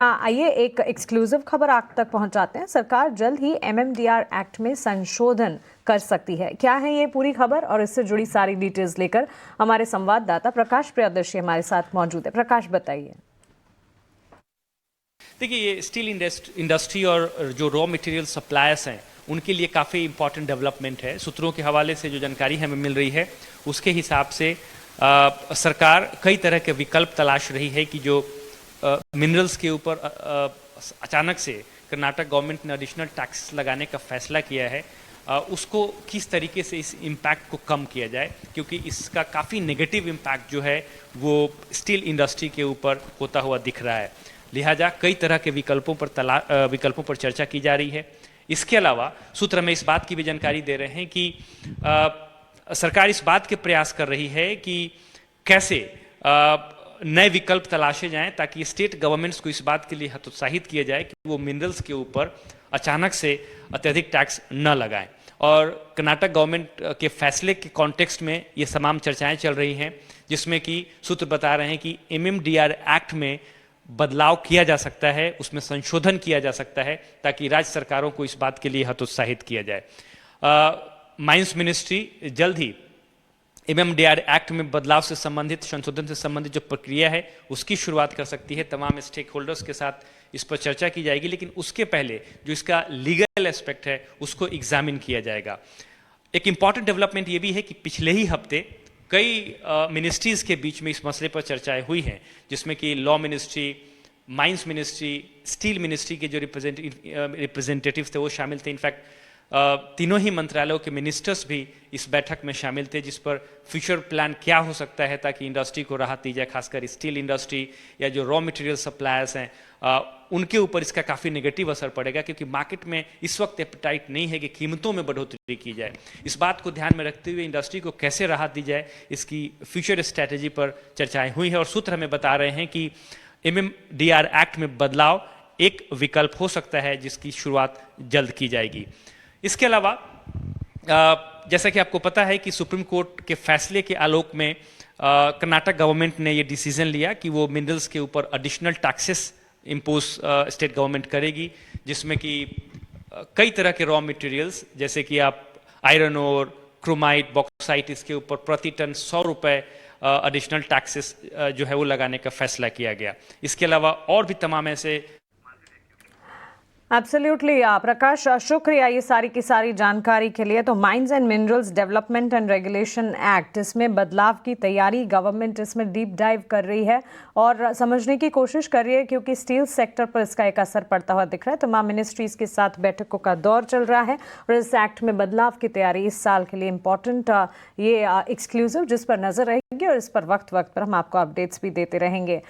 आइए एक एक्सक्लूसिव खबर आप तक पहुंचाते हैं। सरकार जल्द ही एमएमडीआर एक्ट में संशोधन कर सकती है। क्या है ये पूरी खबर और इससे जुड़ी सारी डिटेल्स लेकर हमारे संवाददाता प्रकाश प्रियदर्शी हमारे साथ मौजूद है। प्रकाश, बताइए। देखिए, ये स्टील इंडस्ट्री और जो रॉ मटेरियल सप्लायर्स हैं उनके लिए काफ़ी इंपॉर्टेंट डेवलपमेंट है। सूत्रों के हवाले से जो जानकारी हमें मिल रही है उसके हिसाब से सरकार कई तरह के विकल्प तलाश रही है कि जो मिनरल्स के ऊपर अचानक से कर्नाटक गवर्नमेंट ने एडिशनल टैक्स लगाने का फैसला किया है, उसको किस तरीके से इस इम्पैक्ट को कम किया जाए, क्योंकि इसका काफ़ी नेगेटिव इम्पैक्ट जो है वो स्टील इंडस्ट्री के ऊपर होता हुआ दिख रहा है। लिहाजा कई तरह के विकल्पों पर चर्चा की जा रही है। इसके अलावा सूत्र हमें इस बात की भी जानकारी दे रहे हैं कि सरकार इस बात के प्रयास कर रही है कि कैसे नए विकल्प तलाशे जाएं ताकि स्टेट गवर्नमेंट्स को इस बात के लिए हतोत्साहित किया जाए कि वो मिनरल्स के ऊपर अचानक से अत्यधिक टैक्स न लगाएं। और कर्नाटक गवर्नमेंट के फैसले के कॉन्टेक्स्ट में ये तमाम चर्चाएं चल रही हैं, जिसमें कि सूत्र बता रहे हैं कि एमएमडीआर एक्ट में बदलाव किया जा सकता है, उसमें संशोधन किया जा सकता है ताकि राज्य सरकारों को इस बात के लिए हतोत्साहित किया जाए। माइंस मिनिस्ट्री जल्द ही एमएमडीआर एक्ट में बदलाव से संबंधित, संशोधन से संबंधित जो प्रक्रिया है उसकी शुरुआत कर सकती है। तमाम स्टेक होल्डर्स के साथ इस पर चर्चा की जाएगी, लेकिन उसके पहले जो इसका लीगल एस्पेक्ट है उसको एग्जामिन किया जाएगा। एक इंपॉर्टेंट डेवलपमेंट ये भी है कि पिछले ही हफ्ते कई मिनिस्ट्रीज के बीच में इस मसले पर चर्चाएं हुई हैं, जिसमें कि law ministry, mines ministry, steel ministry के जो रिप्रेजेंटेटिव्स थे वो शामिल थे। इनफैक्ट तीनों ही मंत्रालयों के मिनिस्टर्स भी इस बैठक में शामिल थे, जिस पर फ्यूचर प्लान क्या हो सकता है ताकि इंडस्ट्री को राहत दी जाए, खासकर स्टील इंडस्ट्री या जो रॉ मटेरियल सप्लायर्स हैं उनके ऊपर इसका काफ़ी नेगेटिव असर पड़ेगा, क्योंकि मार्केट में इस वक्त एपेटाइट नहीं है कि कीमतों में बढ़ोतरी की जाए। इस बात को ध्यान में रखते हुए इंडस्ट्री को कैसे राहत दी जाए, इसकी फ्यूचर स्ट्रैटेजी पर चर्चाएं हुई है। और सूत्र हमें बता रहे हैं कि एमएमडीआर एक्ट में बदलाव एक विकल्प हो सकता है जिसकी शुरुआत जल्द की जाएगी। इसके अलावा जैसा कि आपको पता है कि सुप्रीम कोर्ट के फैसले के आलोक में कर्नाटक गवर्नमेंट ने ये डिसीजन लिया कि वो मिनरल्स के ऊपर additional taxes impose state government करेगी, जिसमें कि कई तरह के रॉ मटेरियल्स जैसे कि आप आयरन ओर, क्रोमाइट, बॉक्साइट, इसके ऊपर प्रति टन 100 रुपये एडिशनल टैक्सेस जो है वो लगाने का फैसला किया गया। इसके अलावा और भी तमाम ऐसे एब्सोल्युटली प्रकाश, शुक्रिया ये सारी की सारी जानकारी के लिए। तो mines and minerals development and regulation act, इसमें बदलाव की तैयारी गवर्नमेंट इसमें डीप डाइव कर रही है और समझने की कोशिश कर रही है, क्योंकि स्टील सेक्टर पर इसका एक असर पड़ता हुआ दिख रहा है। तमाम मिनिस्ट्रीज के साथ बैठकों का दौर चल रहा है और इस एक्ट में बदलाव की तैयारी इस साल के लिए इम्पोर्टेंट ये एक्सक्लूसिव जिस पर नजर रहेगी और इस पर वक्त वक्त पर हम आपको अपडेट्स भी देते रहेंगे।